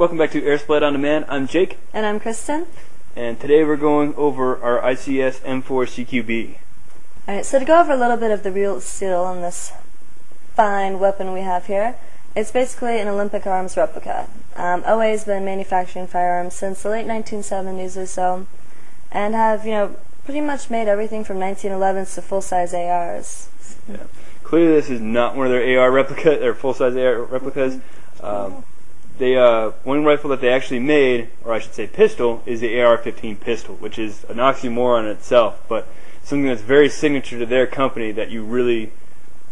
Welcome back to AirSplat On Demand. I'm Jake. And I'm Kristen. And today we're going over our ICS M4 CQB. Alright, so to go over a little bit of the real steel on this fine weapon we have here, it's basically an Olympic arms replica. OA has been manufacturing firearms since the late 1970s or so, and have, pretty much made everything from 1911s to full-size ARs. Yeah. Clearly this is not one of their AR replicas, or full-size AR replicas. One rifle that they actually made, or I should say pistol, is the AR-15 pistol, which is an oxymoron in itself, but something that's very signature to their company that you really,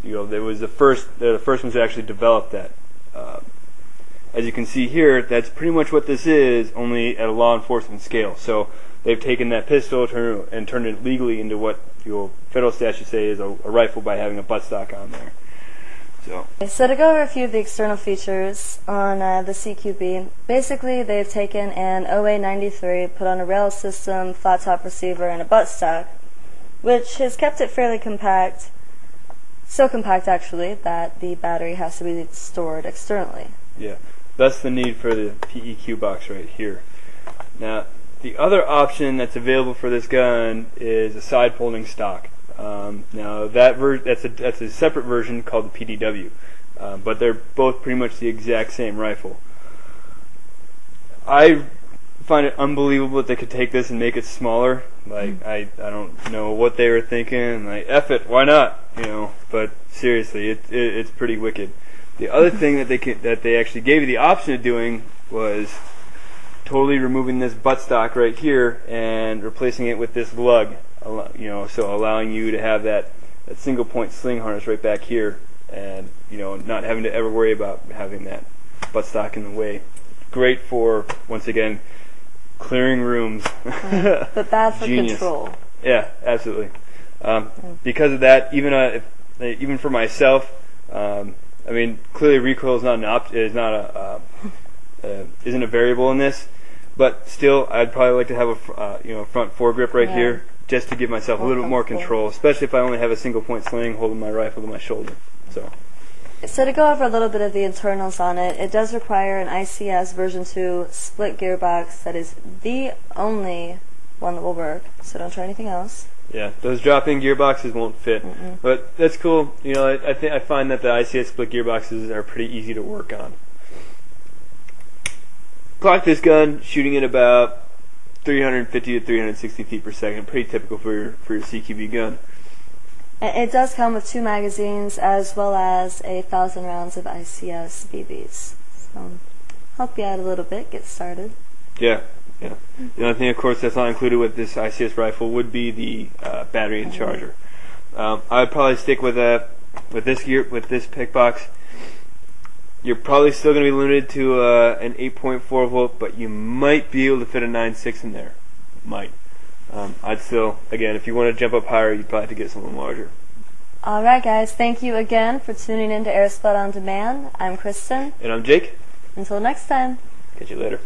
they're the first ones to actually develop that. As you can see here, that's pretty much what this is, only at a law enforcement scale. So they've taken that pistol and turned it legally into what federal statutes say is a rifle by having a buttstock on there. So to go over a few of the external features on the CQB, basically they've taken an OA-93, put on a rail system, flat top receiver, and a buttstock, which has kept it fairly compact, so compact actually that the battery has to be stored externally. Yeah, that's the need for the PEQ box right here. Now, the other option that's available for this gun is a side folding stock. Now that's a separate version called the PDW, but they're both pretty much the exact same rifle. I find it unbelievable that they could take this and make it smaller. Like I don't know what they were thinking. Like F it, why not? But seriously, it's pretty wicked. The other thing that they actually gave you the option of doing was totally removing this buttstock right here and replacing it with this lug. So allowing you to have that single point sling harness right back here, and not having to ever worry about having that buttstock in the way. Great for, once again, clearing rooms. But bad for control. Yeah, absolutely. Because of that, even for myself, clearly recoil is isn't a variable in this, but still, I'd probably like to have a front foregrip right here, just to give myself a little bit more control, especially if I only have a single point sling holding my rifle to my shoulder. So to go over a little bit of the internals on it, it does require an ICS version 2 split gearbox. That is the only one that will work, so don't try anything else. Yeah, those drop-in gearboxes won't fit, but that's cool. I find that the ICS split gearboxes are pretty easy to work on. Clock this gun, shooting at about 350 to 360 feet per second, pretty typical for your CQB gun. It does come with 2 magazines as well as 1,000 rounds of ICS BBs. So help you out a little bit, get started. Yeah. The only thing, of course, that's not included with this ICS rifle would be the battery and charger. I'd probably stick with this pick box. You're probably still going to be limited to an 8.4 volt, but you might be able to fit a 9.6 in there. Might. I'd still, again, if you want to jump up higher, you'd probably have to get something larger. Alright guys, thank you again for tuning in to AirSplat On Demand. I'm Kristen. And I'm Jake. Until next time. Catch you later.